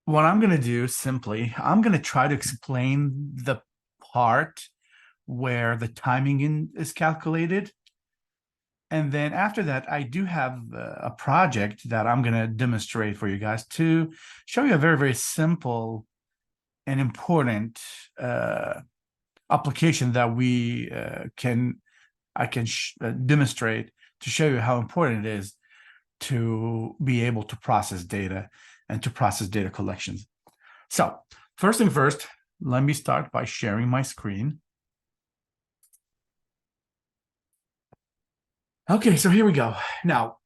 what I'm going to do simply, I'm going to try to explain the part where the is calculated. And then after that, I do have a project that I'm going to demonstrate for you guys to show you a very, very simple and important application that I can demonstrate to show you how important it is to be able to process data and to process data collections. So first thing first, let me start by sharing my screen. Okay, so here we go. Now,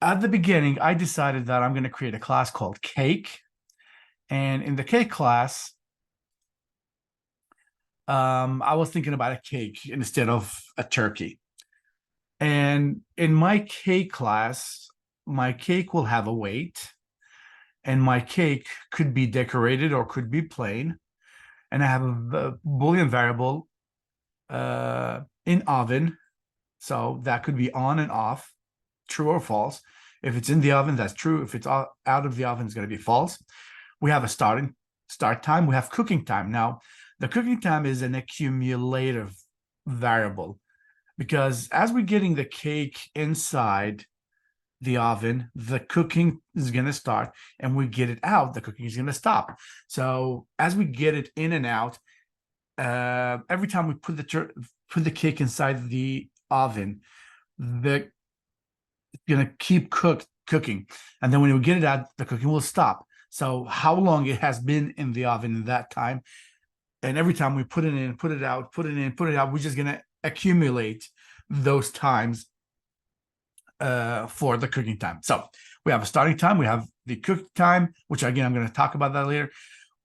at the beginning, I decided that I'm going to create a class called cake. And in the cake class, I was thinking about a cake instead of a turkey. And in my cake class, my cake will have a weight, and my cake could be decorated or could be plain. And I have a Boolean variable in oven. So that could be on and off, true or false. If it's in the oven, that's true. If it's out of the oven, it's going to be false. We have a start time. We have cooking time. Now, the cooking time is an accumulative variable because as we're getting the cake inside the oven, the cooking is going to start, and we get it out, the cooking is going to stop. So as we get it in and out, every time we put the cake inside the oven, it's going to keep cooking, and then when we get it out, the cooking will stop. So how long it has been in the oven in that time, and every time we put it in, put it out, put it in, put it out, we're just going to accumulate those times for the cooking time. So we have a starting time, we have the cooking time, which again, I'm going to talk about that later.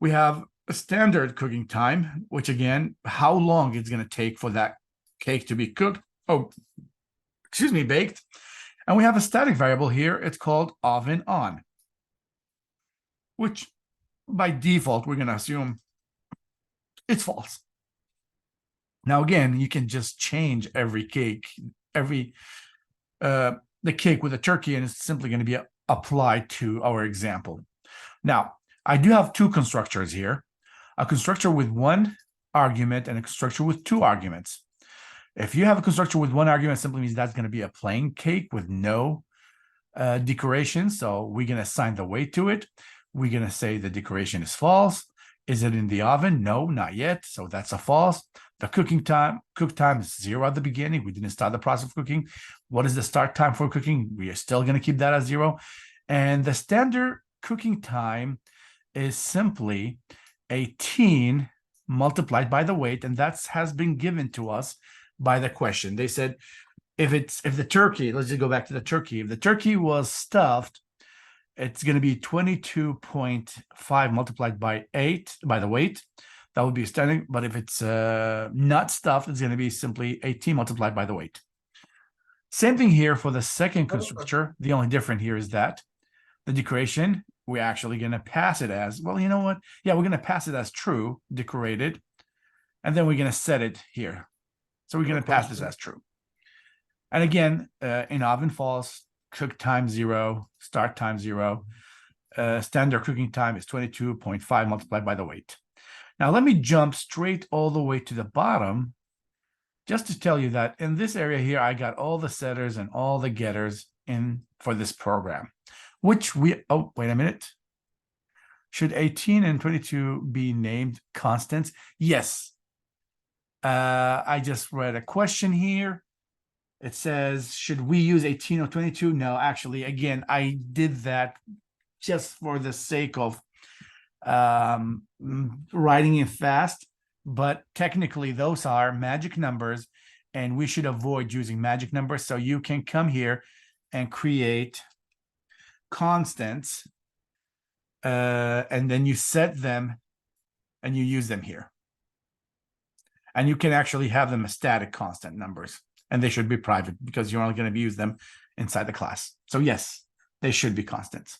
We have a standard cooking time, which again, how long it's going to take for that cake to be cooked. Oh, excuse me, baked. And we have a static variable here. It's called oven on, which by default, we're going to assume it's false. Now, again, you can just change every cake, the cake with a turkey, and it's simply going to be applied to our example. Now, I do have two constructors here, a constructor with one argument and a constructor with two arguments. If you have a constructor with one argument, simply means that's going to be a plain cake with no decoration. So we're going to assign the weight to it. We're going to say the decoration is false. Is it in the oven? No, not yet. So that's a false. The cook time is 0 at the beginning. We didn't start the process of cooking. What is the start time for cooking? We are still going to keep that as 0. And the standard cooking time is simply 18 multiplied by the weight, and that has been given to us by the question. They said if the turkey, let's just go back to the turkey. If the turkey was stuffed, it's going to be 22.5 multiplied by 8 by the weight. That would be standing. But if it's not stuffed, it's going to be simply 18 multiplied by the weight. Same thing here for the second constructor. The only difference here is that the decoration, we're actually going to pass it as, well, you know what? Yeah, we're going to pass it as true, decorated. And then we're going to set it here. So we're going to pass this as true. And again, in oven false, cook time 0, start time 0. Standard cooking time is 22.5 multiplied by the weight. Now, let me jump straight all the way to the bottom just to tell you that in this area here, I got all the setters and all the getters in for this program, which oh, wait a minute. Should 18 and 22 be named constants? Yes. I just read a question here. It says, should we use 18 or 22? No, actually, again, I did that just for the sake of writing it fast. But technically, those are magic numbers, and we should avoid using magic numbers. So you can come here and create constants, and then you set them and you use them here. And you can actually have them as static constant numbers, and they should be private because you're only going to use them inside the class. So yes, they should be constants.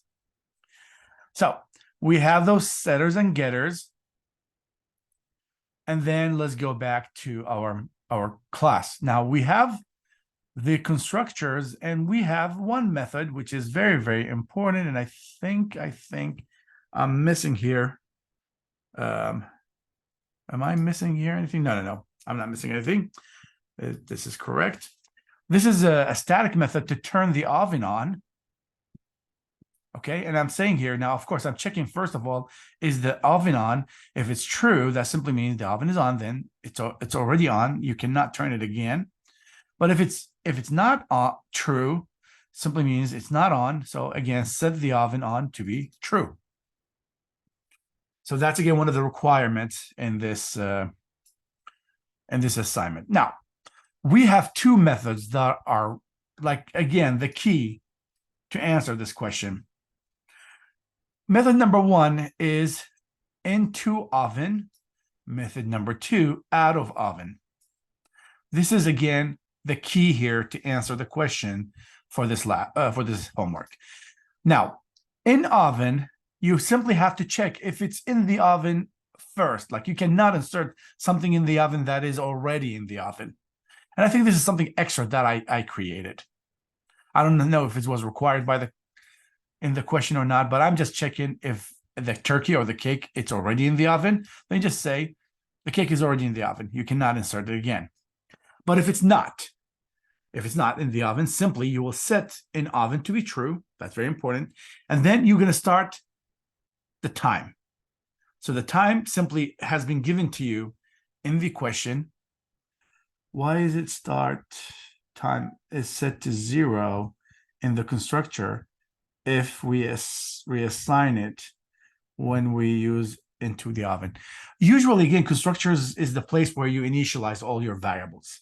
So we have those setters and getters. And then let's go back to our class. Now we have the constructors, and we have one method which is very, very important. And I think I'm missing here. Am I missing here anything? No. I'm not missing anything. This is correct. This is a static method to turn the oven on. Okay, and I'm saying here now, of course, I'm checking first of all, is the oven on? If it's true, that simply means the oven is on. Then it's already on. You cannot turn it again. But if it's not true, simply means it's not on. So again, set the oven on to be true. So that's again one of the requirements in this assignment. Now, we have two methods that are, like, again, the key to answer this question. Method number one is into oven. Method number two, out of oven. This is again the key here to answer the question for this homework. Now, in oven, you simply have to check if it's in the oven first. Like, you cannot insert something in the oven that is already in the oven. And I think this is something extra that I created. I don't know if it was required in the question or not, but I'm just checking if the turkey or the cake, it's already in the oven. Then just say the cake is already in the oven. You cannot insert it again. But if it's not in the oven, simply you will set in oven to be true. That's very important. And then you're going to start the time. So the time simply has been given to you in the question. Why is it start time is set to 0 in the constructor if we reassign it when we use into the oven? Usually, again, constructors is the place where you initialize all your variables.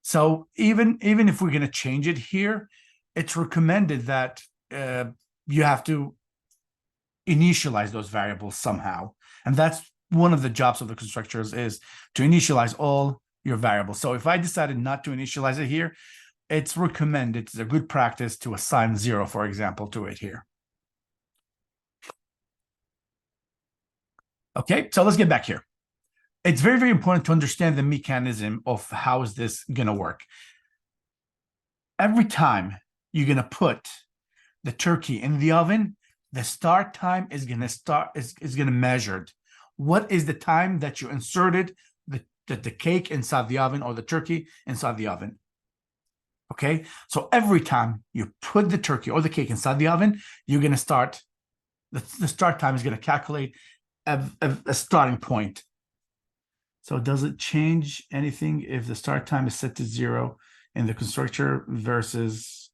So even if we're going to change it here, it's recommended that you have to initialize those variables somehow. And that's one of the jobs of the constructors, is to initialize all your variables. So if I decided not to initialize it here, it's recommended, it's a good practice to assign 0, for example, to it here. Okay, so let's get back here. It's very, very important to understand the mechanism of how is this going to work. Every time you're going to put the turkey in the oven, the start time is going to measured. What is the time that you inserted the cake inside the oven or the turkey inside the oven? Okay, so every time you put the turkey or the cake inside the oven, you're going to start, the start time is going to calculate a starting point. So does it change anything if the start time is set to 0 in the constructor versus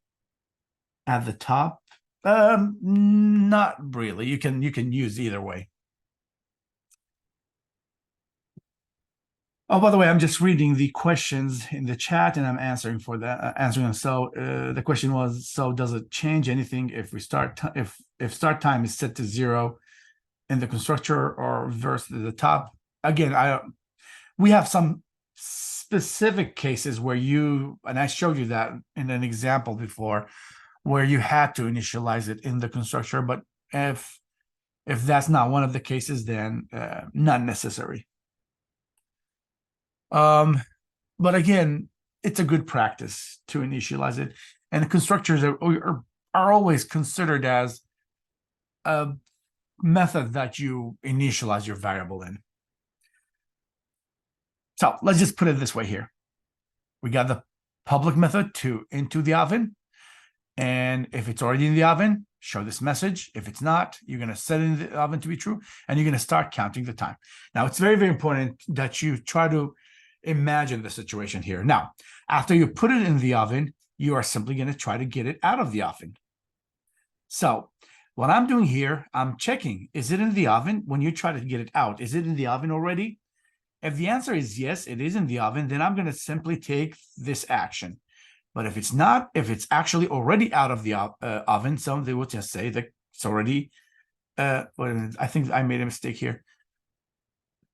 at the top? Not really. You can use either way. Oh, by the way, I'm just reading the questions in the chat and I'm answering for that, answering them. So the question was, so does it change anything if we start if start time is set to 0 in the constructor or versus the top? Again, we have some specific cases where and I showed you that in an example before, where you had to initialize it in the constructor. But if that's not one of the cases, then not necessary. But again, it's a good practice to initialize it, and the constructors are always considered as a method that you initialize your variable in. So let's just put it this way here. We got the public method to into the oven, and if it's already in the oven, show this message. If it's not, you're going to set it in the oven to be true, and you're going to start counting the time. Now, it's very, very important that you try to imagine the situation here. Now, after you put it in the oven, you are simply going to try to get it out of the oven. So what I'm doing here, I'm checking, is it in the oven? When you try to get it out, is it in the oven already? If the answer is yes, it is in the oven, then I'm going to simply take this action. But if it's not, if it's actually already out of the oven, so they will just say that it's already, wait a minute, I think I made a mistake here.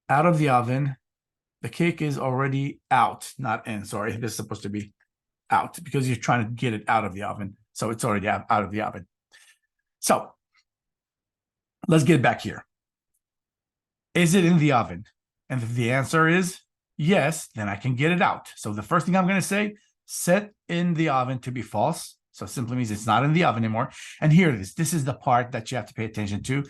Out of the oven, the cake is already out, not in. Sorry, this is supposed to be out because you're trying to get it out of the oven. So it's already out of the oven. So let's get back here. Is it in the oven? And if the answer is yes, then I can get it out. So the first thing I'm going to say, set in the oven to be false. So it simply means it's not in the oven anymore. And here it is. This is the part that you have to pay attention to.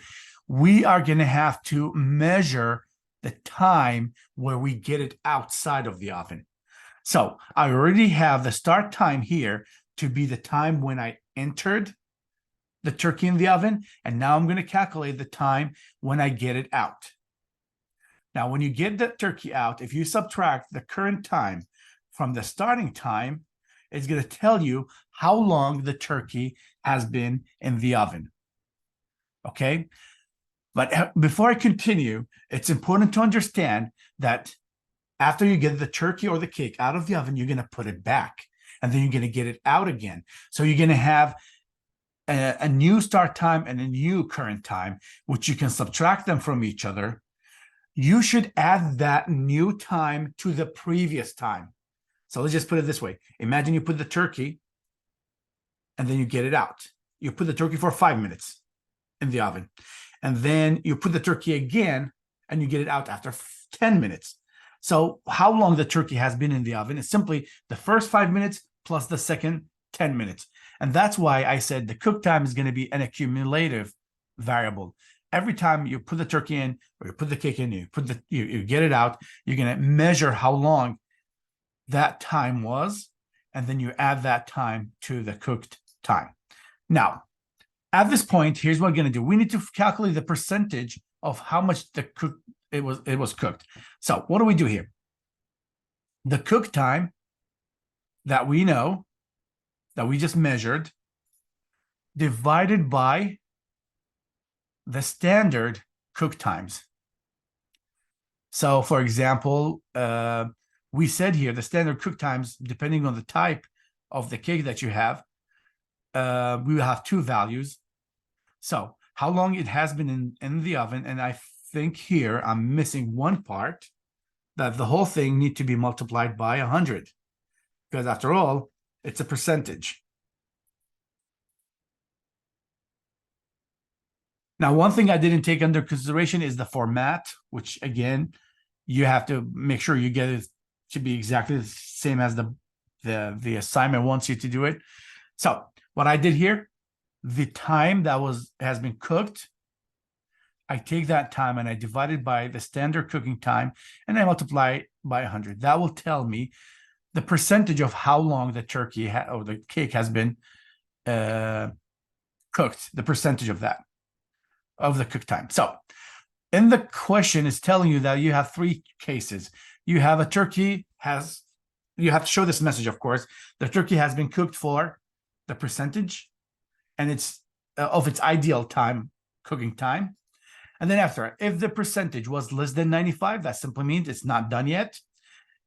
We are going to have to measure the time where we get it outside of the oven. So I already have the start time here to be the time when I entered the turkey in the oven. And now I'm going to calculate the time when I get it out. Now, when you get the turkey out, if you subtract the current time from the starting time, it's going to tell you how long the turkey has been in the oven. Okay? But before I continue, it's important to understand that after you get the turkey or the cake out of the oven, you're going to put it back, and then you're going to get it out again. So you're going to have a new start time and a new current time, which you can subtract them from each other. You should add that new time to the previous time. So let's just put it this way. Imagine you put the turkey and then you get it out. You put the turkey for 5 minutes in the oven. And then you put the turkey again and you get it out after 10 minutes. So how long the turkey has been in the oven is simply the first 5 minutes plus the second 10 minutes. And that's why I said the cook time is going to be an accumulative variable. Every time you put the turkey in or you put the cake in, you get it out, you're going to measure how long that time was, and then you add that time to the cooked time. Now, at this point, here's what we're going to do. We need to calculate the percentage of how much it was cooked. So what do we do here? The cook time that we know, that we just measured, divided by the standard cook times. So, for example, we said here the standard cook times, depending on the type of the cake that you have, we will have two values. So how long it has been in the oven, and I think here I'm missing one part, that the whole thing need to be multiplied by 100, because after all, it's a percentage. Now, one thing I didn't take under consideration is the format, which again, you have to make sure you get it to be exactly the same as the assignment wants you to do it. So what I did here, the time that has been cooked, I take that time and I divide it by the standard cooking time and I multiply by 100. That will tell me the percentage of how long the turkey or the cake has been cooked, the percentage of that, of the cook time. So in the question is telling you that you have three cases. You have a turkey you have to show this message, of course. The turkey has been cooked for the percentage and it's of its ideal time, cooking time. And then after, if the percentage was less than 95, that simply means it's not done yet.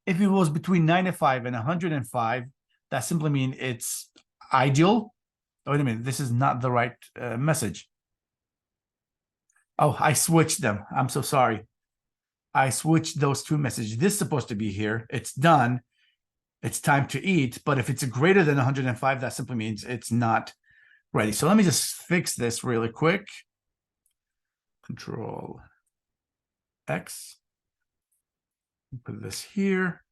If it was between 95 and 105, that simply means it's ideal. Oh, wait a minute, this is not the right message. Oh, I switched them. I'm so sorry. I switched those two messages. This is supposed to be here. It's done. It's time to eat. But if it's greater than 105, that simply means it's not ready. So let me just fix this really quick. Control X. Put this here.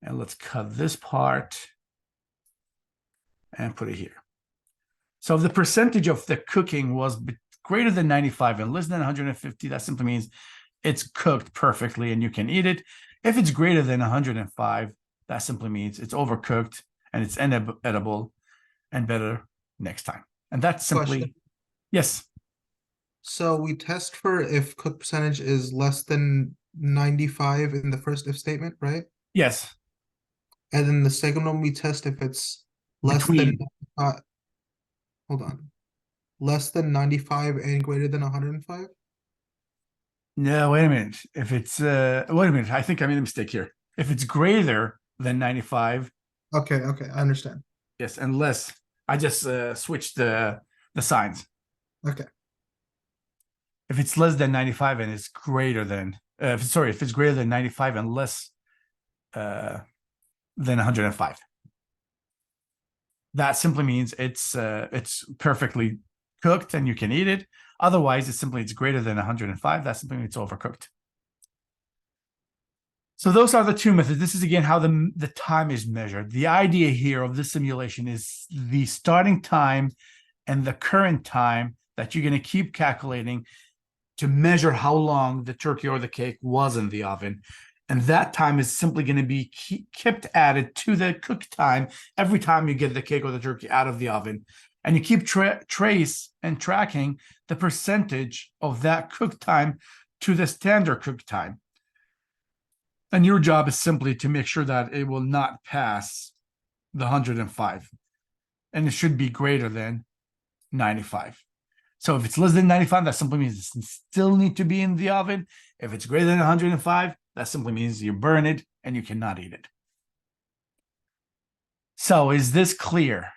And let's cut this part and put it here. So if the percentage of the cooking was greater than 95 and less than 150, that simply means it's cooked perfectly and you can eat it. If it's greater than 105, that simply means it's overcooked and it's inedible and better next time. And that's simply, Question. Yes. So we test for if cook percentage is less than 95 in the first if statement, right? Yes. And then the second one we test if it's less than hold on. Less than 95 and greater than 105? No, wait a minute. If it's wait a minute, I think I made a mistake here. If it's greater than 95. Okay, I understand. Yes, unless I just switched the signs. Okay. If it's less than 95 and it's greater than if it's greater than 95 and less than 105. That simply means it's perfectly cooked and you can eat it. Otherwise, it's greater than 105. That simply means it's overcooked. So those are the two methods. This is again how the time is measured. The idea here of this simulation is the starting time and the current time that you're going to keep calculating to measure how long the turkey or the cake was in the oven. And that time is simply going to be kept added to the cook time every time you get the cake or the turkey out of the oven. And you keep trace and tracking the percentage of that cook time to the standard cook time. And your job is simply to make sure that it will not pass the 105. And it should be greater than 95. So if it's less than 95, that simply means it still need to be in the oven. If it's greater than 105, that simply means you burn it and you cannot eat it. So is this clear?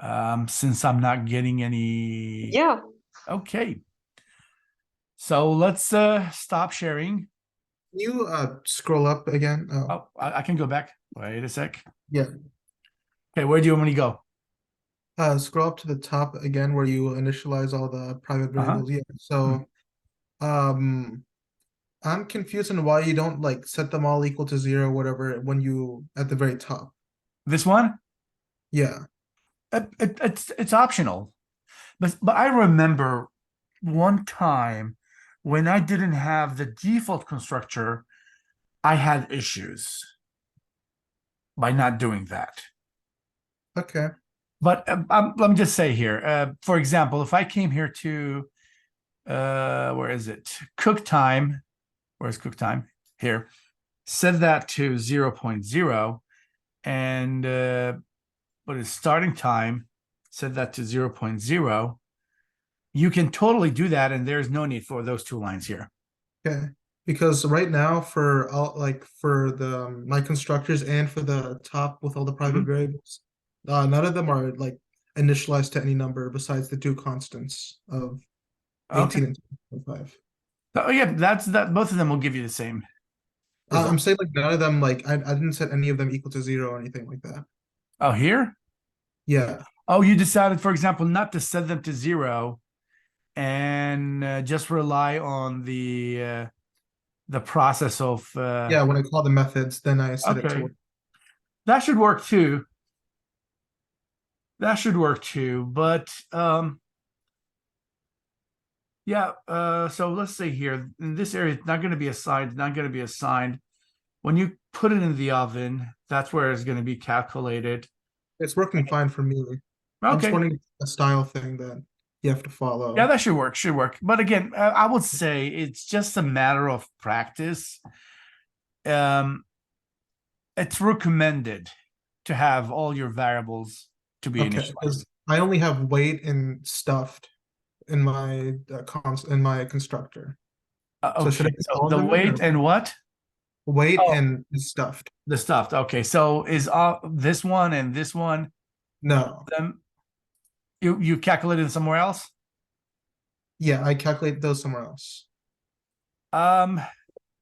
Since I'm not getting any. Yeah. Okay. So let's stop sharing. Can you scroll up again? Oh, I can go back. Wait a sec. Yeah. Okay, where do you want me to go? Scroll up to the top again where you initialize all the private variables. Yeah. Hmm. So I'm confused on why you don't like set them all equal to 0, whatever, when you at the very top. This one? Yeah. It's optional. But I remember one time when I didn't have the default constructor, I had issues by not doing that. Okay. But let me just say here, for example, if I came here to, where is it? Cook time. Where's cook time? Here. Set that to 0.0 and what is starting time? Set that to 0.0. You can totally do that, and there's no need for those two lines here. Okay. Because right now for all for the my constructors and for the top with all the private variables, none of them are like initialized to any number besides the two constants of 18 and 25. Oh yeah, that's that. Both of them will give you the same. I'm saying like none of them I didn't set any of them equal to 0 or anything like that. Oh, here? Yeah. Oh, you decided, for example, not to set them to 0 and just rely on the process of Yeah, when I call the methods, then I set it to okay. That should work too. That should work too, but yeah, so let's say here in this area, it's not going to be assigned, not going to be assigned. When you put it in the oven, that's where it's going to be calculated. It's working fine for me. I'm just Okay. wondering a style thing that you have to follow. Yeah, that should work. Should work. But again, I would say it's just a matter of practice. It's recommended to have all your variables to be Okay, initialized. because I only have weight and stuffed in my in my constructor. So should I Okay, put so all of the them in, weight or and what? weight Oh, and stuffed? the stuffed. Okay, so is this one and this one No. them? You calculated somewhere else? Yeah, I calculate those somewhere else. Um,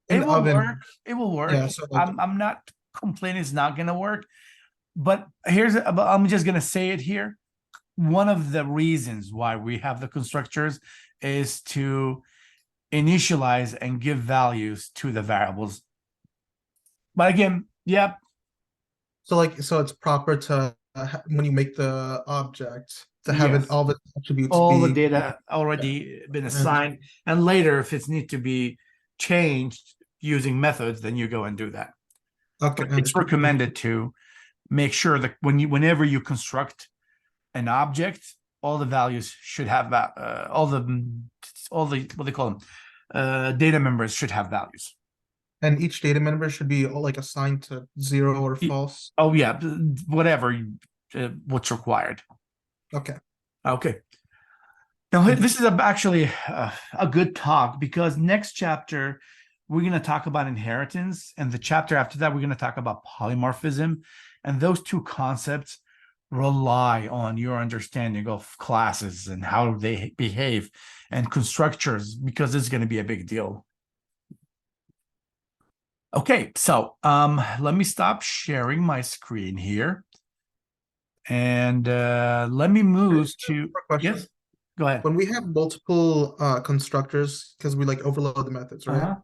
In it the will oven. work. It will work. Yeah, so like, I'm not complaining it's not gonna work, but I'm just gonna say it here. One of the reasons why we have the constructors is to initialize and give values to the variables. But again, yeah, so it's proper to when you make the object to have it yes, all the attributes all the be. data already been assigned, and later if it's need to be changed using methods, then you go and do that. Okay, But it's understood. recommended to make sure that whenever you construct an object, all the values should have all the what they call them data members should have values. And each data member should be like assigned to 0 or false. Oh yeah, whatever what's required. Okay. Okay. Now this is actually a good talk because next chapter we're going to talk about inheritance, and the chapter after that we're going to talk about polymorphism, and those two concepts rely on your understanding of classes and how they behave and constructors, because it's going to be a big deal. Okay, so let me stop sharing my screen here, and let me move to Question. yes. Go ahead. When we have multiple constructors, because we like overload the methods, right? Uh-huh.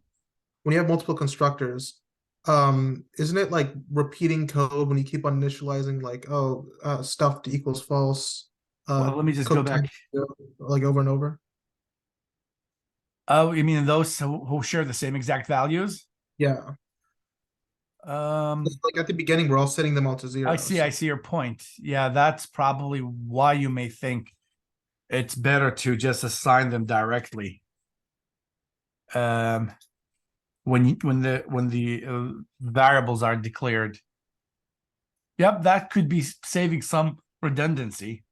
When you have multiple constructors, isn't it like repeating code when you keep on initializing like, oh, stuffed equals false, Well, let me just go cook back. times zero, like over and over? Oh, you mean those who share the same exact values? Yeah. Um, Just like at the beginning, we're all setting them all to I zero. see. I So see your point. Yeah, that's probably why you may think it's better to just assign them directly. Um, when the variables are declared. Yep, that could be saving some redundancy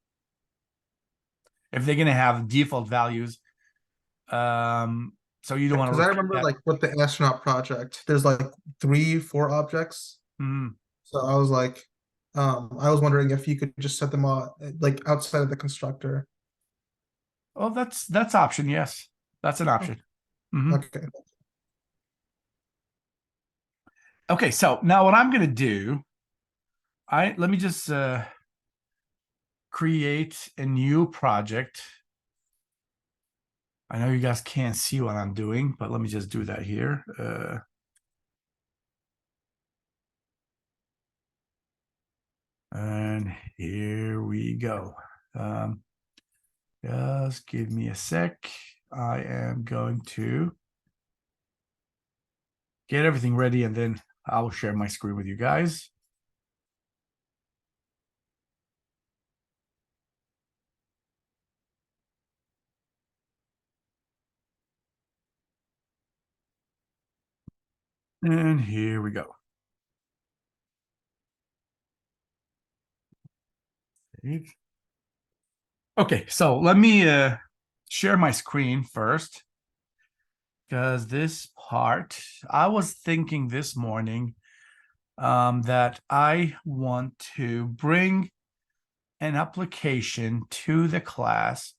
if they're gonna have default values. So you don't want to because I repeat remember that. like with the astronaut project, there's like 3, 4 objects. Mm. So I was wondering if you could just set them all like outside of the constructor. Oh, that's option. Yes, that's an Oh, option. Mhm. okay. Okay, so now what I'm gonna do, let me just create a new project. I know you guys can't see what I'm doing, but let me just do that here. And here we go. Um, just give me a sec. I am going to get everything ready and then I'll share my screen with you guys. And here we go. Okay, so let me share my screen first because this part, I was thinking this morning that I want to bring an application to the class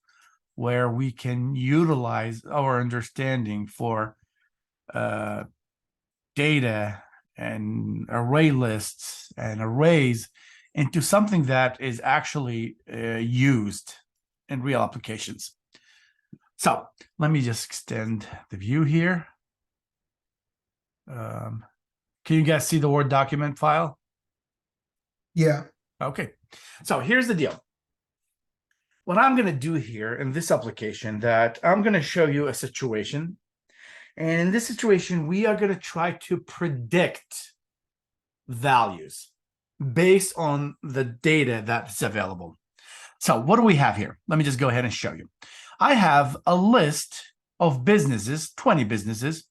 where we can utilize our understanding for uh, data and array lists and arrays into something that is actually used in real applications. So let me just extend the view here. Can you guys see the Word document file? Yeah. Okay, so here's the deal. What I'm going to do here in this application, that I'm going to show you a situation. And in this situation, we are going to try to predict values based on the data that's available. So what do we have here? Let me just go ahead and show you. I have a list of businesses, 20 businesses,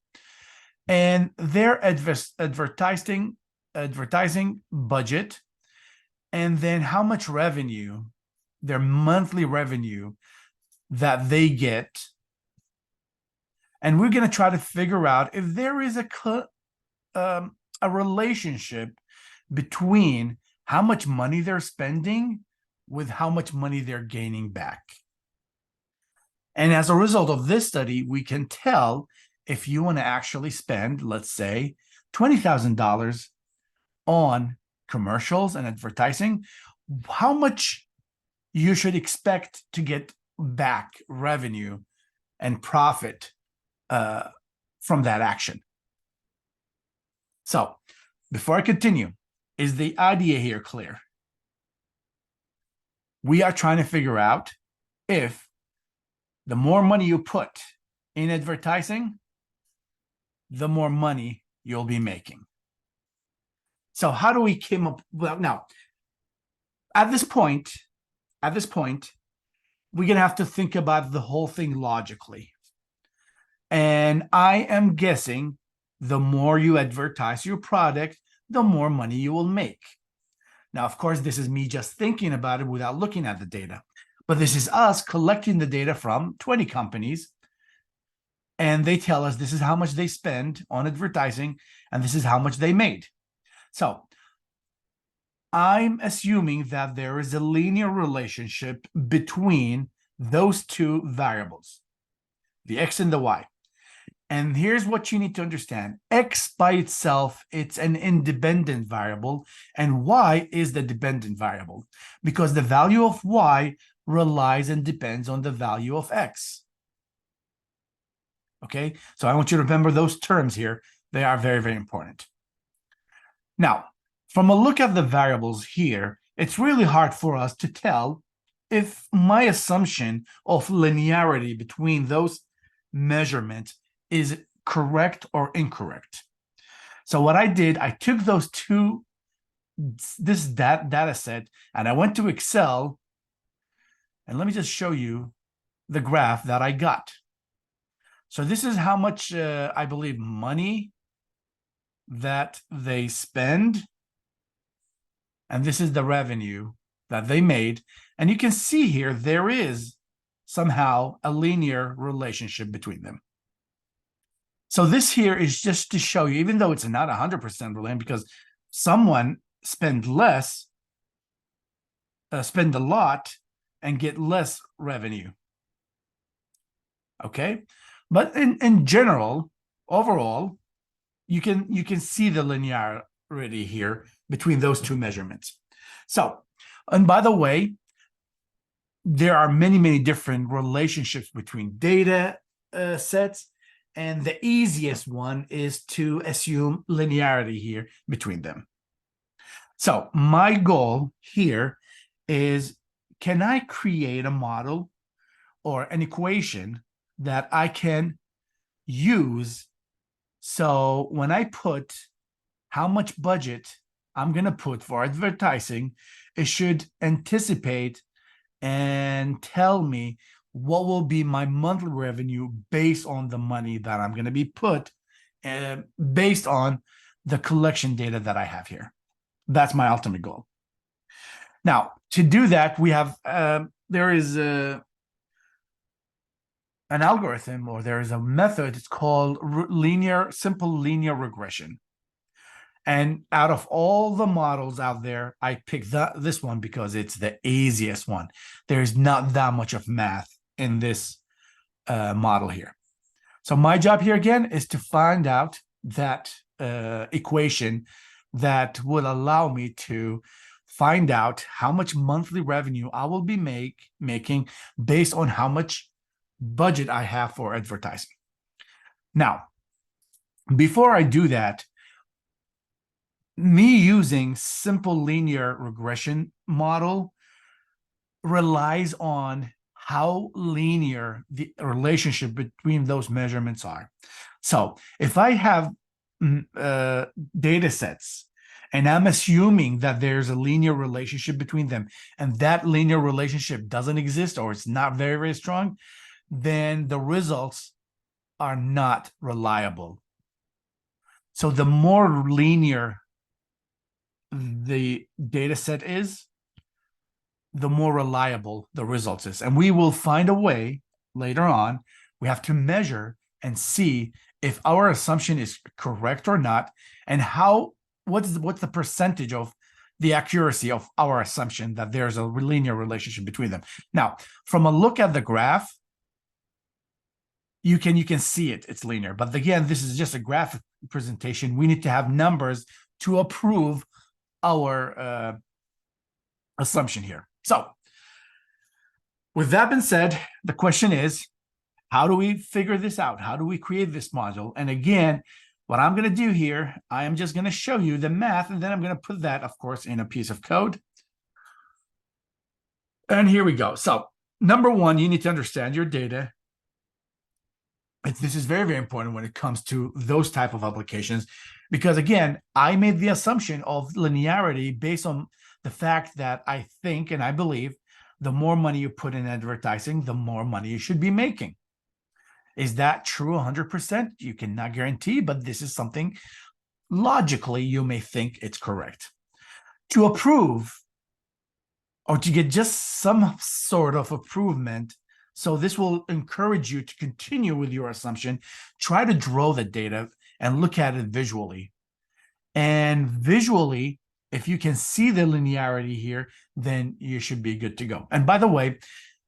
and their advertising budget, and then how much revenue, their monthly revenue that they get. And we're going to try to figure out if there is a relationship between how much money they're spending with how much money they're gaining back. And as a result of this study, we can tell if you want to actually spend, let's say, $20,000 on commercials and advertising, how much you should expect to get back revenue and profit from that action. So before I continue, is the idea here clear? We are trying to figure out if the more money you put in advertising, the more money you'll be making. So how do we come up? Well, now, at this point, we're going to have to think about the whole thing logically. And I am guessing the more you advertise your product, the more money you will make. Now, of course, this is me just thinking about it without looking at the data. But this is us collecting the data from 20 companies. And they tell us this is how much they spend on advertising, and this is how much they made. So I'm assuming that there is a linear relationship between those two variables, the X and the Y. And here's what you need to understand. X by itself, it's an independent variable, and Y is the dependent variable because the value of Y relies and depends on the value of X. Okay, so I want you to remember those terms here. They are very, very important. Now, from a look at the variables here, it's really hard for us to tell if my assumption of linearity between those measurements is correct or incorrect. So what I did, I took those this data set, and I went to Excel, and let me just show you the graph that I got. So this is how much, I believe, money that they spend. And this is the revenue that they made. And you can see here, there is somehow a linear relationship between them. So this here is just to show you, even though it's not 100% related, because someone spend less, spend a lot and get less revenue. Okay. But in general, overall, you can see the linearity here between those two measurements. So, and by the way, there are many, many different relationships between data sets, and the easiest one is to assume linearity here between them. So my goal here is, can I create a model or an equation that I can use? So when I put how much budget I'm going to put for advertising, it should anticipate and tell me what will be my monthly revenue based on the money that I'm going to be put, based on the collection data that I have here. That's my ultimate goal. Now, to do that, we have, there is an algorithm, or there is a method. It's called simple linear regression. And out of all the models out there, I picked this one because it's the easiest one. There's not that much of math in this model here. So my job here again is to find out that equation that will allow me to find out how much monthly revenue I will be making based on how much budget I have for advertising. Now, before I do that, me using simple linear regression model relies on how linear the relationship between those measurements are. So if I have data sets and I'm assuming that there's a linear relationship between them, and that linear relationship doesn't exist, or it's not very, very strong, then the results are not reliable. So the more linear the data set is, the more reliable the results is. And we will find a way later on. We have to measure and see if our assumption is correct or not, and what's the percentage of the accuracy of our assumption that there's a linear relationship between them. Now, from a look at the graph, you can see it's linear. But again, this is just a graphic presentation. We need to have numbers to approve our assumption here. So with that being said, the question is, how do we figure this out? How do we create this module? And again, what I'm going to do here, I am just going to show you the math, and then I'm going to put that, of course, in a piece of code. And here we go. So number one, you need to understand your data. This is very, very important when it comes to those type of applications, because again, I made the assumption of linearity based on the fact that I think and I believe the more money you put in advertising, the more money you should be making. Is that true 100%? You cannot guarantee, but this is something logically you may think it's correct. To approve, or to get just some sort of improvement, so this will encourage you to continue with your assumption, try to draw the data and look at it visually. And visually, if you can see the linearity here, then you should be good to go. And by the way,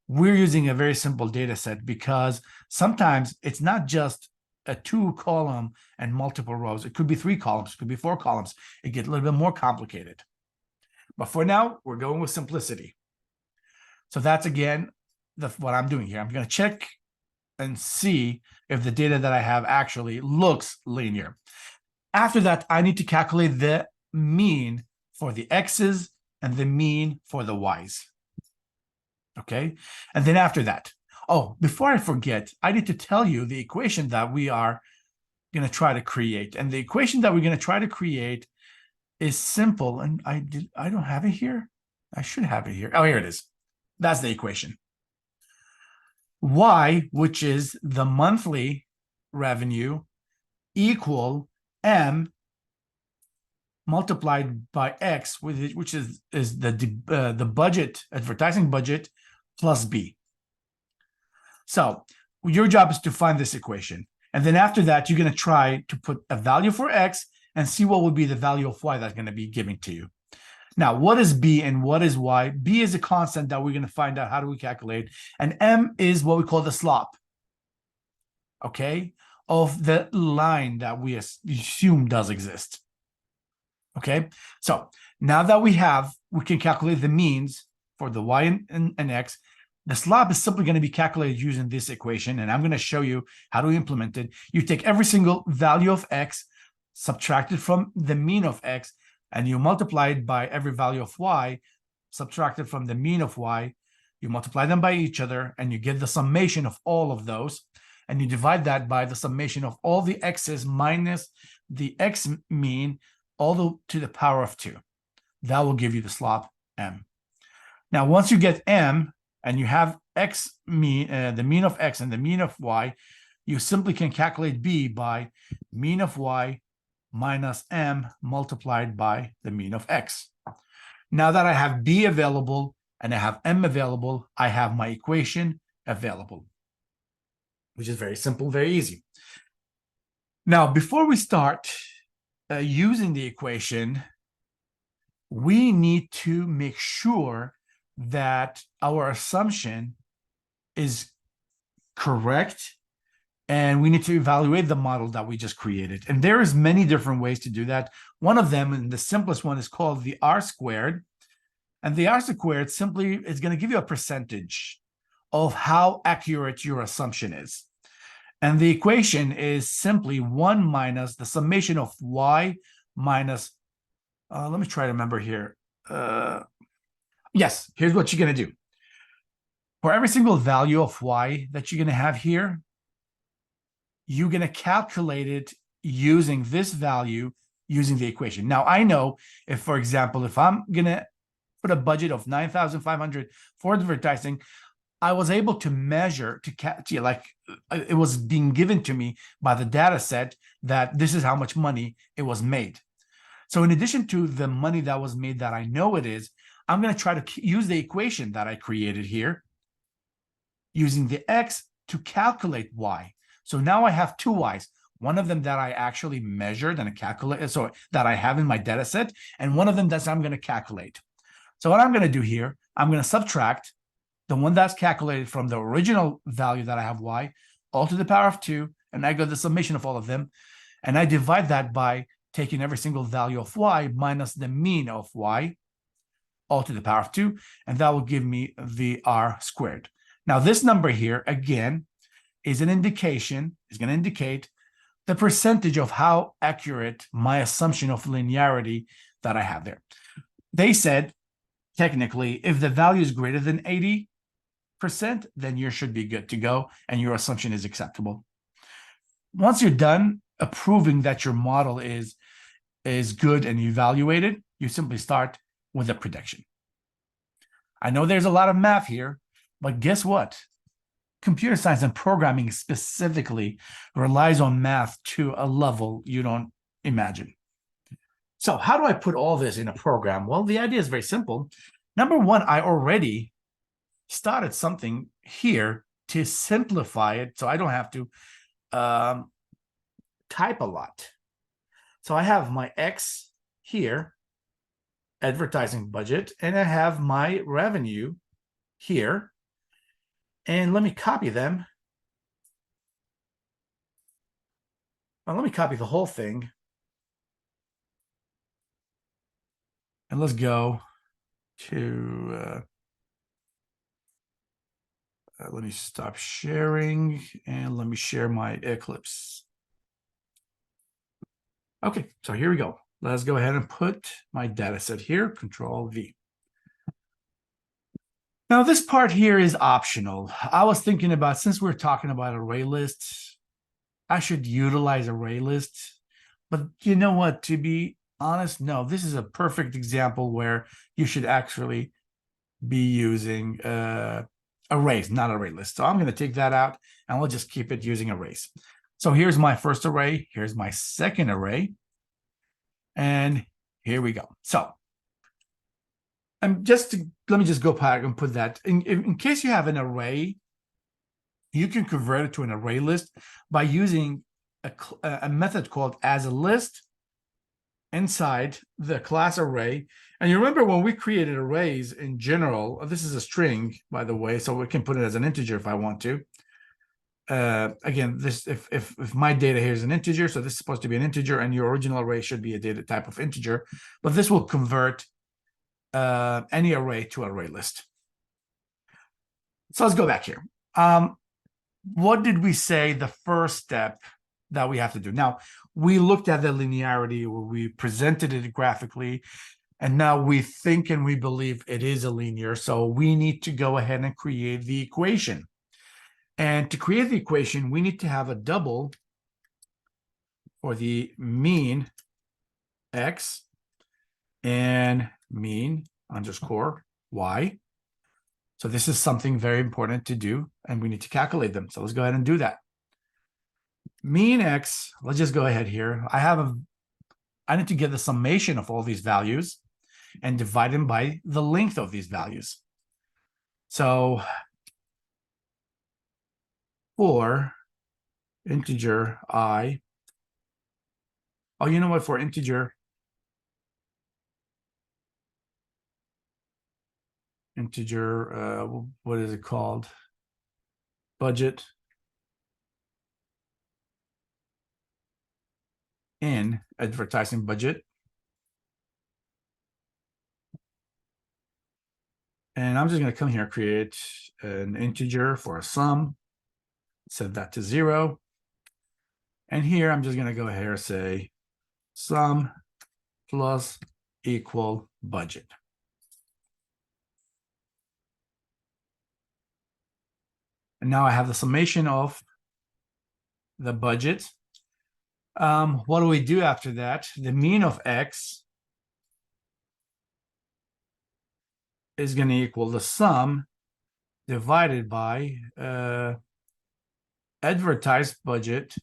we're using a very simple data set because sometimes it's not just a 2-column and multiple rows. It could be 3 columns, it could be 4 columns. It gets a little bit more complicated. But for now, we're going with simplicity. So that's again what I'm doing here. I'm going to check and see if the data that I have actually looks linear. After that, I need to calculate the mean for the x's and the mean for the y's. Okay, and then after that, oh, before I forget, I need to tell you the equation that we are going to try to create. And the equation that we're going to try to create is simple. And I don't have it here. I should have it here. Oh, here it is. That's the equation. Y, which is the monthly revenue, equal M multiplied by X, which is the budget, advertising budget, plus B. So your job is to find this equation. And then after that, you're going to try to put a value for X and see what would be the value of Y that's going to be given to you. Now, what is B and what is Y? B is a constant that we're going to find out how do we calculate. And M is what we call the slope, okay, of the line that we assume does exist. Okay, so now that we can calculate the means for the Y and X. The slope is simply going to be calculated using this equation, and I'm going to show you how to implement it. You take every single value of X, subtract it from the mean of X, and you multiply it by every value of Y, subtracted from the mean of Y. You multiply them by each other, and you get the summation of all of those. And you divide that by the summation of all the X's minus the X mean, all to the power of 2. That will give you the slope M. Now, once you get M, and you have X mean, the mean of X and the mean of Y, you simply can calculate B by mean of Y minus M multiplied by the mean of X. Now that I have B available and I have M available, I have my equation available, which is very simple, very easy. Now, before we start using the equation, we need to make sure that our assumption is correct, and we need to evaluate the model that we just created. And there is many different ways to do that. One of them, and the simplest one, is called the R-squared. And the R-squared simply is going to give you a percentage of how accurate your assumption is. And the equation is simply 1 minus the summation of Y minus, let me try to remember here. Yes, here's what you're going to do. For every single value of Y that you're going to have here, you're going to calculate it using this value, using the equation. Now, I know if, for example, if I'm going to put a budget of $9,500 for advertising, I was able to measure, like it was being given to me by the data set that this is how much money it was made. So in addition to the money that was made that I know it is, I'm going to try to use the equation that I created here, using the X to calculate Y. So now I have 2 Y's, one of them that I actually measured and calculated, so that I have in my data set, and one of them that I'm going to calculate. So what I'm going to do here, I'm going to subtract the one that's calculated from the original value that I have Y, all to the power of 2, and I got the summation of all of them, and I divide that by taking every single value of Y minus the mean of Y, all to the power of 2, and that will give me the R-squared. Now, this number here, again, is an indication, is going to indicate the percentage of how accurate my assumption of linearity that I have there. They said, technically, if the value is greater than 80%, then you should be good to go, and your assumption is acceptable. Once you're done approving that your model is good and evaluated, you simply start with a prediction. I know there's a lot of math here, but guess what? Computer science and programming specifically relies on math to a level you don't imagine. So how do I put all this in a program? Well, the idea is very simple. Number one, I already started something here to simplify it so I don't have to type a lot. So I have my X here, advertising budget, and I have my revenue here. And let me copy them Well, let me copy the whole thing. And let's go to, let me stop sharing and let me share my Eclipse. Okay, so here we go. Let's go ahead and put my data set here, Control V. Now this part here is optional. I was thinking about, since we're talking about array lists, I should utilize array lists. But you know what, to be honest, no, this is a perfect example where you should actually be using arrays, not array lists. So I'm going to take that out and we'll just keep it using arrays. So here's my first array. Here's my second array. And here we go. So let me just go back and put that in case you have an array, you can convert it to an array list by using a method called as a list inside the class array. And you remember when we created arrays in general, this is a string, by the way, so we can put it as an integer if I want to. Again, this if my data here is an integer, so this is supposed to be an integer, and your original array should be a data type of integer, but this will convert any array to array list. So let's go back here. What did we say the first step that we have to do? Now, we looked at the linearity, where we presented it graphically, and now we think and we believe it is a linear, so we need to go ahead and create the equation. And to create the equation, we need to have a double for the mean x and mean underscore y. So this is something very important to do, and we need to calculate them. So let's go ahead and do that. Mean x, let's just go ahead here. I need to get the summation of all these values and divide them by the length of these values. So for integer I, oh, you know what, for integer what is it called? Budget in advertising budget. And I'm just going to come here, create an integer for a sum, set that to 0. And here I'm just going to go ahead and say sum plus equal budget. And now I have the summation of the budget. What do we do after that? The mean of x is going to equal the sum divided by advertised budget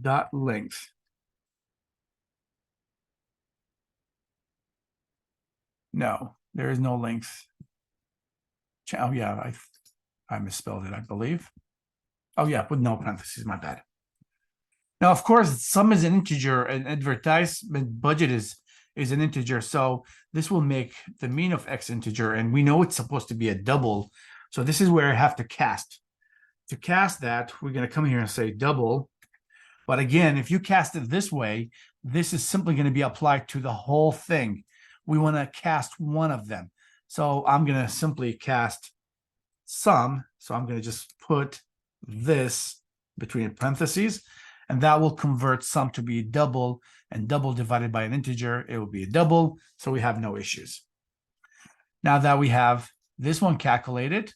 dot length. No, there is no length. Oh yeah, I misspelled it, I believe. Oh yeah, with no parentheses, my bad. Now, of course, sum is an integer and advertisement budget is an integer. So this will make the mean of x integer, and we know it's supposed to be a double. So this is where I have to cast. To cast that, we're going to come here and say double. But again, if you cast it this way, this is simply going to be applied to the whole thing. We want to cast one of them. So I'm going to simply cast sum. So I'm going to just put this between parentheses, and that will convert sum to be double, and double divided by an integer, it will be a double. So we have no issues. Now that we have this one calculated,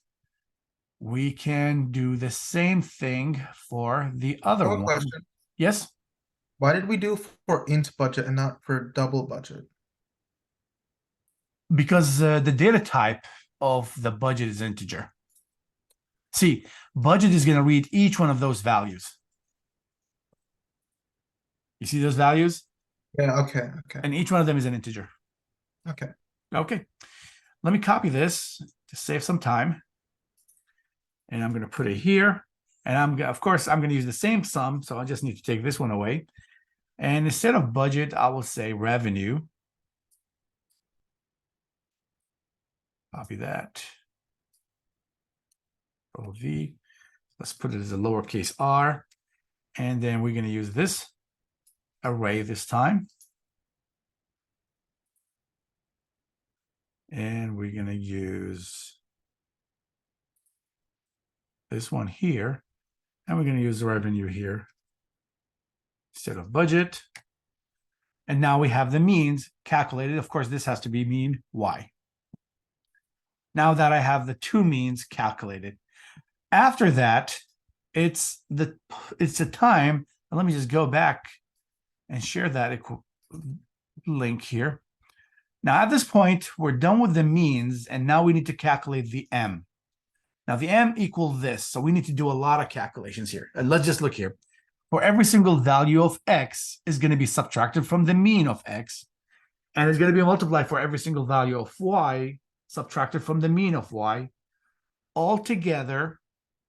we can do the same thing for the other one. Question. Yes? Why did we do for int budget and not for double budget? Because the data type of the budget is integer. See, budget is going to read each one of those values. You see those values? Yeah, okay. And each one of them is an integer. Okay. Okay. Let me copy this to save some time. And I'm going to put it here. And of course, I'm going to use the same sum. So I just need to take this one away. And instead of budget, I will say revenue. Copy that. Control V. let's put it as a lowercase r. And then we're going to use this array this time. And we're going to use this one here. And we're going to use the revenue here instead of budget. And now we have the means calculated. Of course, this has to be mean y. Now that I have the two means calculated, after that, it's the time. And let me just go back and share that link here. Now, at this point, we're done with the means, and now we need to calculate the m. Now, the m equals this, so we need to do a lot of calculations here. And let's just look here. For every single value of x is going to be subtracted from the mean of x, and it's going to be multiplied for every single value of y, subtracted from the mean of y, all together,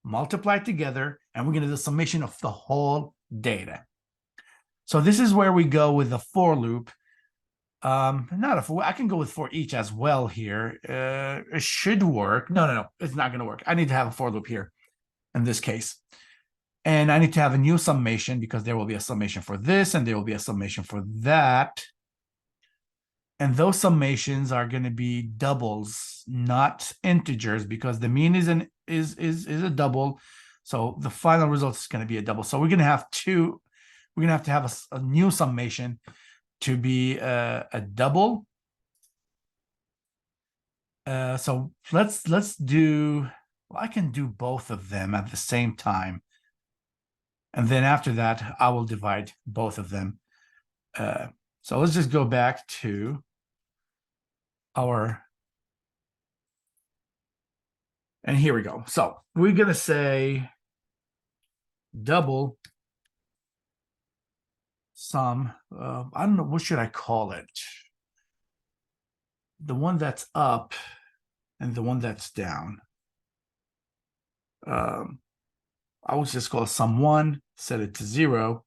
multiplied together, and we're going to do the summation of the whole data. So this is where we go with the for loop. Not a for, I can go with for each as well here. It should work. No, it's not going to work. I need to have a for loop here in this case. And I need to have a new summation because there will be a summation for this and there will be a summation for that. And those summations are going to be doubles, not integers, because the mean is a double. So the final result is going to be a double. So we're going to have to have a new summation to be a double. So let's do, well, I can do both of them at the same time. And then after that, I will divide both of them. So let's just go back to our, and here we go. So we're going to say double sum. I don't know, what should I call it? The one that's up and the one that's down. I would just call it sum 1, set it to 0,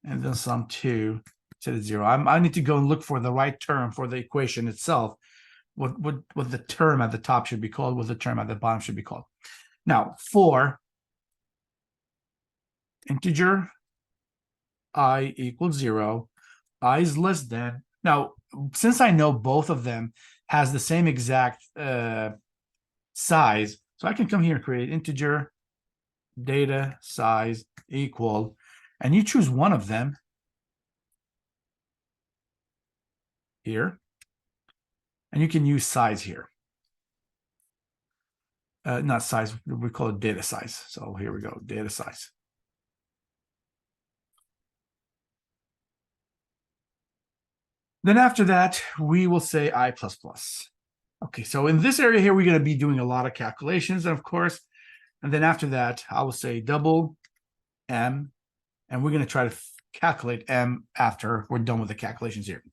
and then sum 2, set it to 0. I need to go and look for the right term for the equation itself. What the term at the top should be called, what the term at the bottom should be called. Now, for integer I equals 0, I is less than. Now, since I know both of them has the same exact size, so I can come here and create integer data size equal, and you choose one of them here, and you can use size here. Not size, we call it data size. So here we go, data size. Then after that, we will say I++. Okay, so in this area here, we're going to be doing a lot of calculations, of course. And then after that, I will say double m, and we're going to try to calculate m after we're done with the calculations here.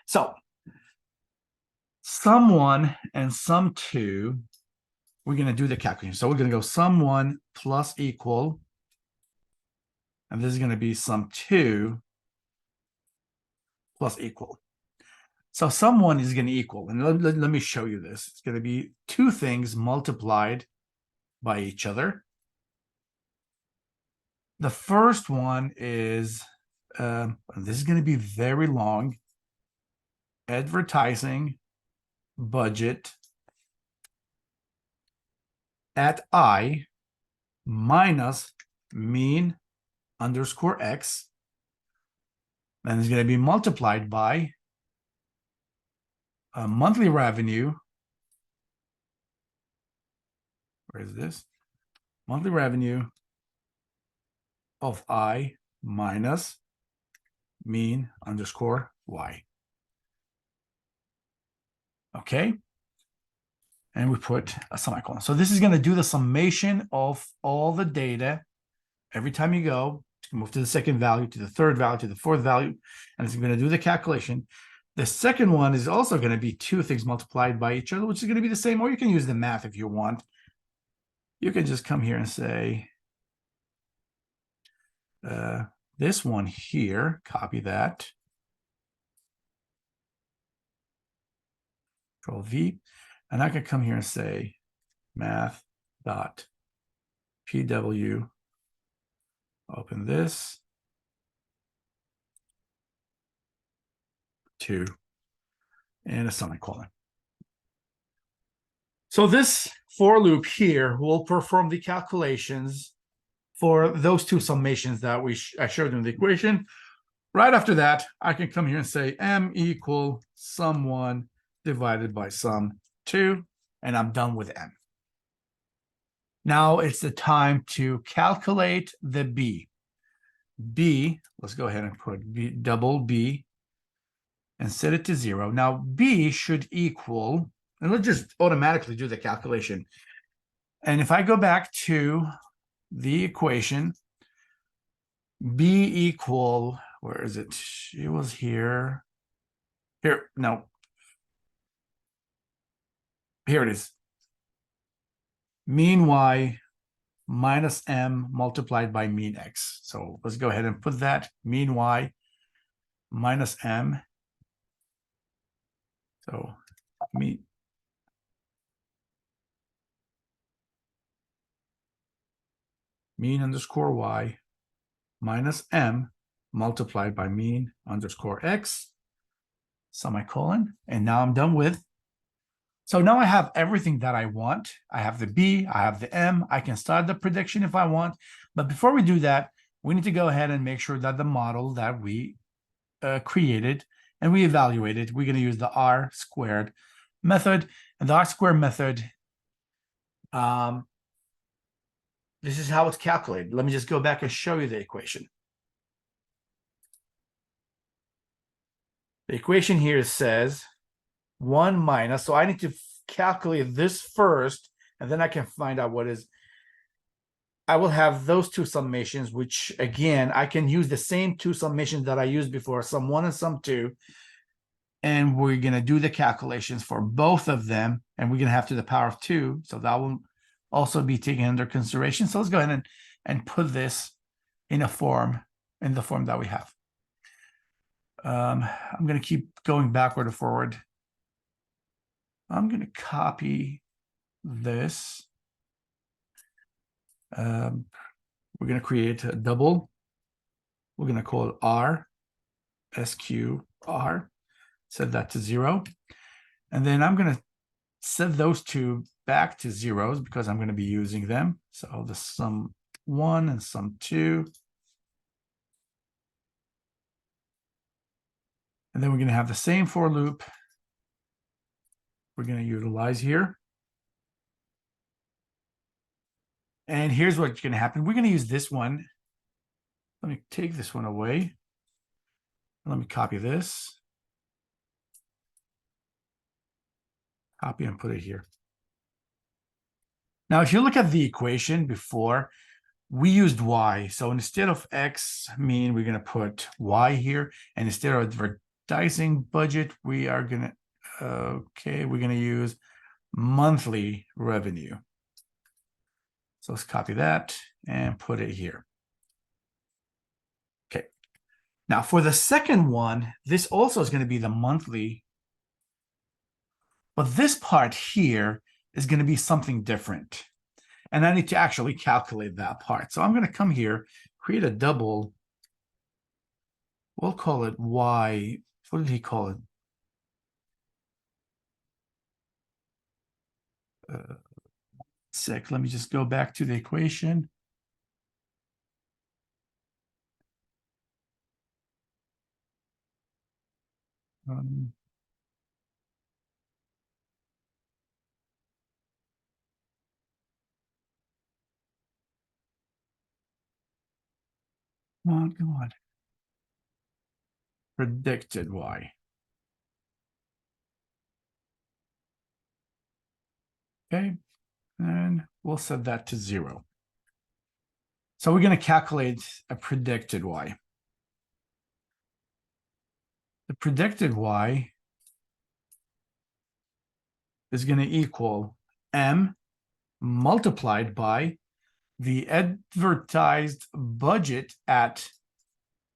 So sum 1 and sum 2, we're going to do the calculation. So we're going to go sum 1 plus equal, and this is going to be sum 2 plus equal. So sum 1 is going to equal, and let me show you this. It's going to be two things multiplied by each other. The first one is, this is going to be very long, advertising budget at I minus mean underscore x. Then it's going to be multiplied by monthly revenue. Where is this? Monthly revenue of I minus mean underscore y. Okay. And we put a semicolon. So this is going to do the summation of all the data. Every time you go, move to the second value, to the third value, to the fourth value, and it's going to do the calculation. The second one is also going to be two things multiplied by each other, which is going to be the same, or you can use the math if you want. You can just come here and say, this one here, copy that. Control V, and I can come here and say math dot PW, open this, 2, and a semicolon. So this for loop here will perform the calculations for those two summations that I showed in the equation. Right after that, I can come here and say m equal sum 1 divided by sum 2, and I'm done with m. Now it's the time to calculate the b. B, let's go ahead and put B, double B, and set it to 0. Now B should equal, and let's just automatically do the calculation. And if I go back to the equation, B equal, where is it? It was here. Here, no. Here it is. Mean y minus m multiplied by mean x. So let's go ahead and put that mean y minus m. So mean underscore y minus m multiplied by mean underscore x, semicolon. And now I'm done with. So now I have everything that I want. I have the b, I have the m. I can start the prediction if I want. But before we do that, we need to go ahead and make sure that the model that we created and we evaluated, we're going to use the R squared method. And the R squared method, this is how it's calculated. Let me just go back and show you the equation. The equation here says 1 minus, so I need to calculate this first, and then I can find out what is. I will have those two summations, which again, I can use the same two summations that I used before, sum 1 and sum 2. And we're going to do the calculations for both of them, and we're going to have to the power of 2. So that will also be taken under consideration. So let's go ahead and put this in the form that we have. I'm going to keep going backward and forward. I'm going to copy this. We're going to create a double. We're going to call it R, SQR. Set that to 0. And then I'm going to set those two back to zeros because I'm going to be using them. So the sum 1 and sum 2. And then we're going to have the same for loop we're going to utilize here. And here's what's going to happen. We're going to use this one. Let me take this one away. Let me copy this. Copy and put it here. Now, if you look at the equation before, we used y. So instead of x mean, we're going to put y here. And instead of advertising budget, we are going to, we're going to use monthly revenue. So let's copy that and put it here. Okay. Now for the second one, this also is going to be the monthly. But this part here is going to be something different. And I need to actually calculate that part. So I'm going to come here, create a double. We'll call it y. What did he call it? Sec. Let me just go back to the equation. Come on, come on. Predicted y. Okay, and we'll set that to 0. So we're going to calculate a predicted y. The predicted y is going to equal m multiplied by the advertised budget at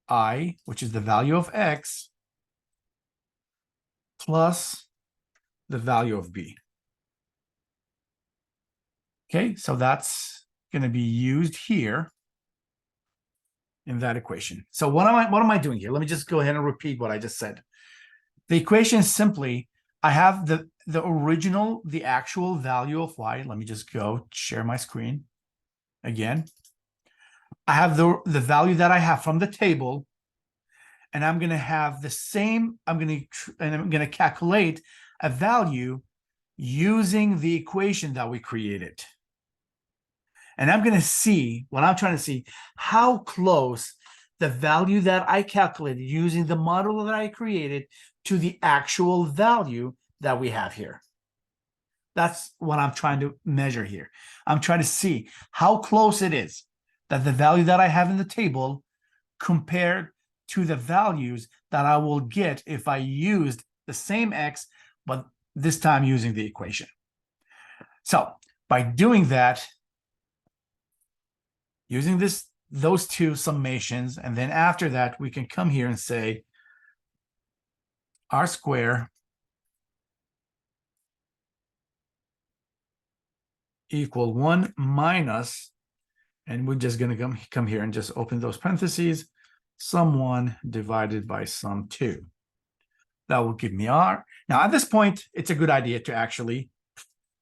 I, which is the value of x, plus the value of b. Okay, so that's going to be used here in that equation. So what am I doing here? Let me just go ahead and repeat what I just said. The equation is simply, I have the original, the actual value of y. Let me just go share my screen again. I have the value that I have from the table, and I'm going to have the same, I'm going to calculate a value using the equation that we created. And I'm going to see, what I'm trying to see, how close the value that I calculated using the model that I created to the actual value that we have here. That's what I'm trying to measure here. I'm trying to see how close it is that the value that I have in the table compared to the values that I will get if I used the same x, but this time using the equation. So by doing that, using those two summations, and then after that, we can come here and say r square equal 1 minus, and we're just going to come here and just open those parentheses, sum 1 divided by sum 2. That will give me r. Now, at this point, it's a good idea to actually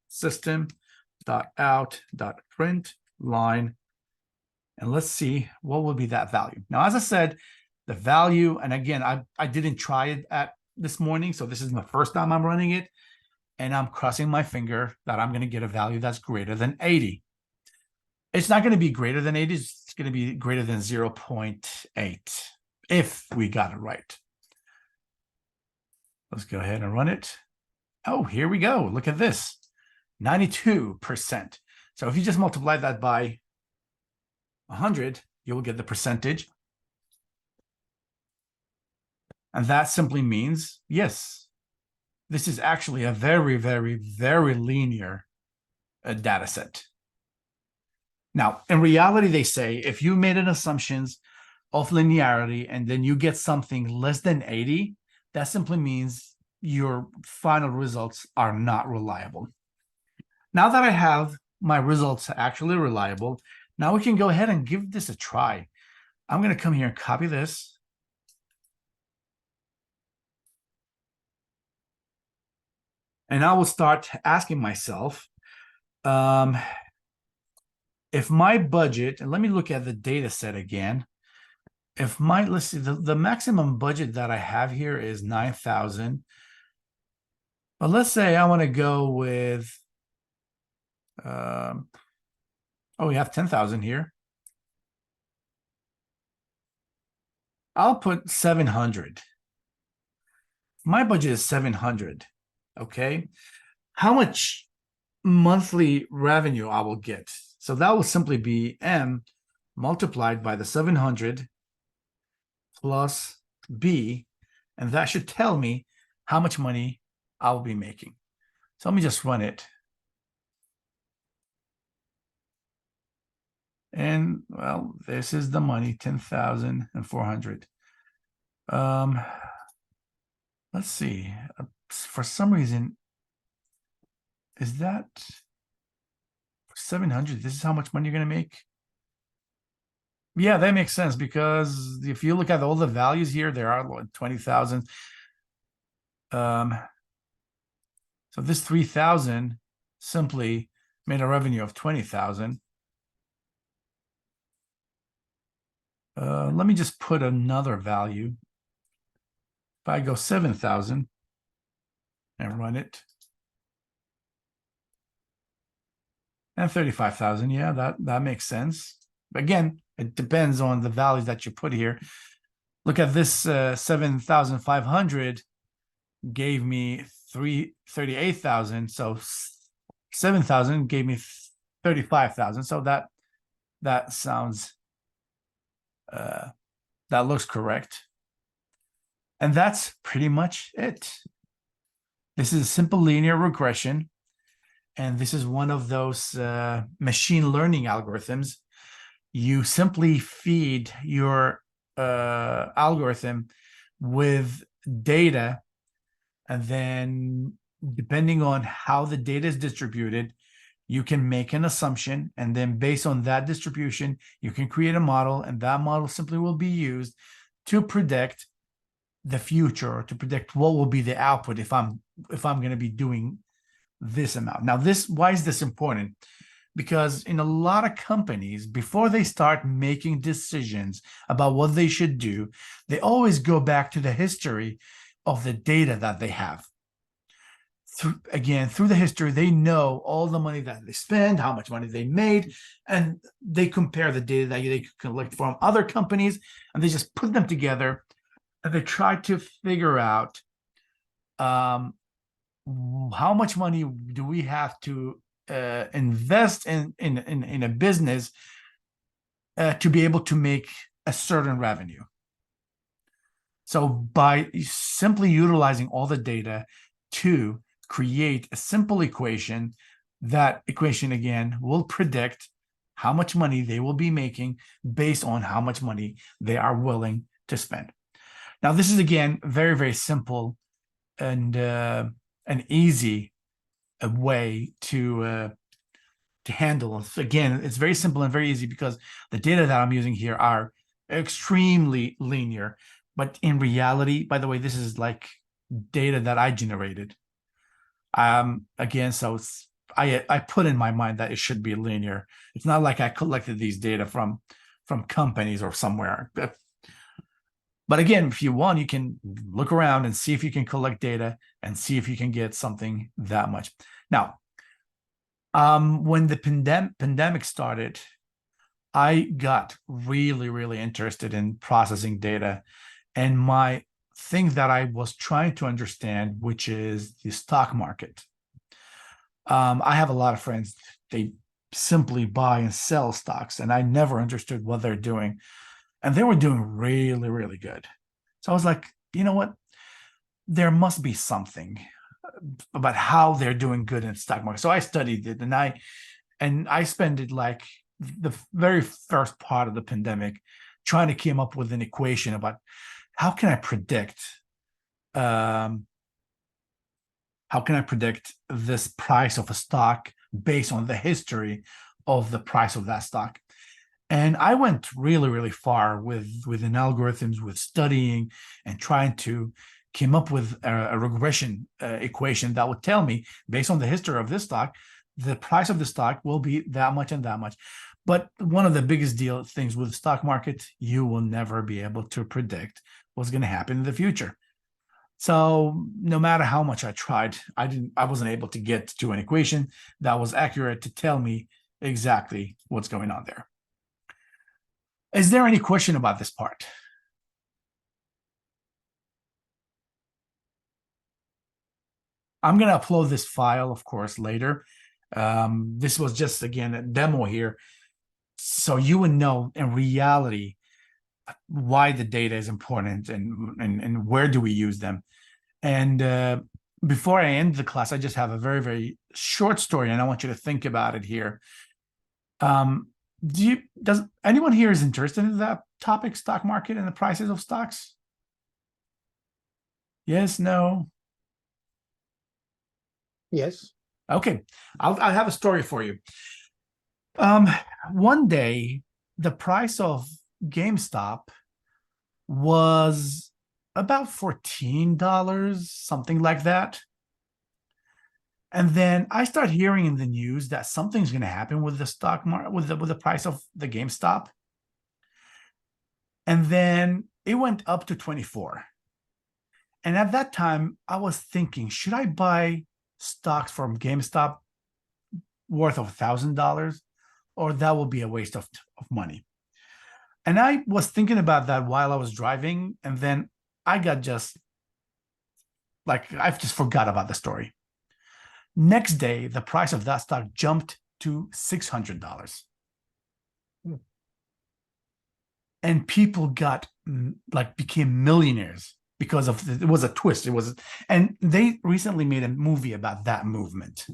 system.out.print line, and let's see what will be that value. Now, as I said, the value, and again, I didn't try it at this morning, so this is the first time I'm running it, and I'm crossing my finger that I'm going to get a value that's greater than 80. It's not going to be greater than 80. It's going to be greater than 0.8 if we got it right. Let's go ahead and run it. Oh, here we go. Look at this. 92%. So if you just multiply that by 100, you will get the percentage. And that simply means, yes, this is actually a very, very, very linear data set. Now, in reality, they say if you made an assumptions of linearity and then you get something less than 80, that simply means your final results are not reliable. Now that I have my results actually reliable, now we can go ahead and give this a try. I'm going to come here and copy this. And I will start asking myself, if my budget, and let me look at the data set again. If my, let's see, the maximum budget that I have here is 9,000. But let's say I want to go with, oh, we have 10,000 here. I'll put 700. My budget is 700. Okay. How much monthly revenue I will get? So that will simply be M multiplied by the 700 plus B, and that should tell me how much money I will be making. So let me just run it. And well, this is the money, 10,400. Let's see. For some reason, is that 700? This is how much money you're going to make? Yeah, that makes sense, because if you look at all the values here, there are 20,000. So this 3,000 simply made a revenue of 20,000. Let me just put another value. If I go 7,000 and run it, and 35,000, yeah, that makes sense. But again, it depends on the values that you put here. Look at this, 7,500 gave me 38,000. So 7,000 gave me 35,000. So that sounds, that looks correct. And that's pretty much it. This is a simple linear regression. And this is one of those machine learning algorithms. You simply feed your algorithm with data, and then depending on how the data is distributed, you can make an assumption, and then based on that distribution, you can create a model, and that model simply will be used to predict the future, or to predict what will be the output if I'm going to be doing this amount. Now, why is this important? Because in a lot of companies, before they start making decisions about what they should do, they always go back to the history of the data that they have. Through the history, they know all the money that they spend, how much money they made, and they compare the data that they collect from other companies, and they just put them together, and they try to figure out how much money do we have to invest in a business to be able to make a certain revenue. So by simply utilizing all the data to create a simple equation, that equation again will predict how much money they will be making based on how much money they are willing to spend. Now, this is again very, very simple and an easy way to handle. Again, it's very simple and very easy because the data that I'm using here are extremely linear. But in reality, by the way, this is like data that I generated. Again, so I put in my mind that it should be linear. It's not like I collected these data from companies or somewhere. But again, if you want, you can look around and see if you can collect data and see if you can get something that much. Now, when the pandemic started, I got really, really interested in processing data. And my thing that I was trying to understand, which is the stock market. I have a lot of friends, they simply buy and sell stocks, and I never understood what they're doing. And they were doing really, really good. So I was like, you know what? There must be something about how they're doing good in the stock market. So I studied it, and I spent it like the very first part of the pandemic trying to come up with an equation about how can I predict this price of a stock based on the history of the price of that stock. And I went really, really far within algorithms, with studying and trying to come up with a regression equation that would tell me, based on the history of this stock, the price of the stock will be that much and that much. But one of the biggest things with the stock market, you will never be able to predict what's going to happen in the future. So no matter how much I tried, I wasn't able to get to an equation that was accurate to tell me exactly what's going on there. Is there any question about this part? I'm going to upload this file, of course, later. This was just, again, a demo here, so you would know in reality why the data is important and where do we use them. And before I end the class, I just have a very, very short story, and I want you to think about it here. Does anyone here is interested in that topic, stock market and the prices of stocks? Yes, no? Yes. Okay, I'll have a story for you. One day, the price of GameStop was about $14, something like that. And then I start hearing in the news that something's going to happen with the stock market, with the price of the GameStop. And then it went up to 24. And at that time, I was thinking, should I buy stocks from GameStop worth of $1,000, or that will be a waste of money? And I was thinking about that while I was driving, and then I got just like, I've just forgot about the story. Next day, the price of that stock jumped to $600. And people became millionaires because of it was a twist. And they recently made a movie about that movement.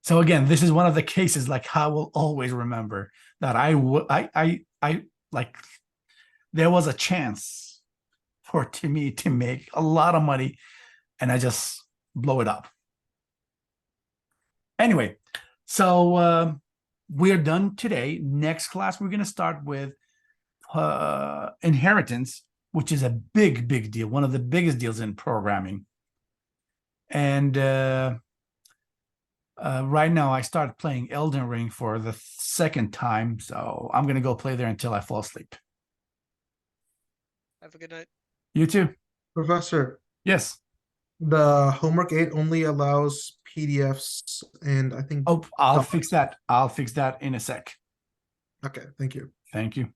So again, this is one of the cases, like, I will always remember that there was a chance for me to make a lot of money, and I just blow it up. Anyway, so we're done today. Next class, we're going to start with inheritance, which is a big deal, one of the biggest deals in programming. And right now, I started playing Elden Ring for the second time, so I'm going to go play there until I fall asleep. Have a good night. You too. Professor, Yes. the homework 8 only allows PDFs and I think Oh, I'll docs. fix that. I'll fix that in a sec. Okay, thank you. Thank you.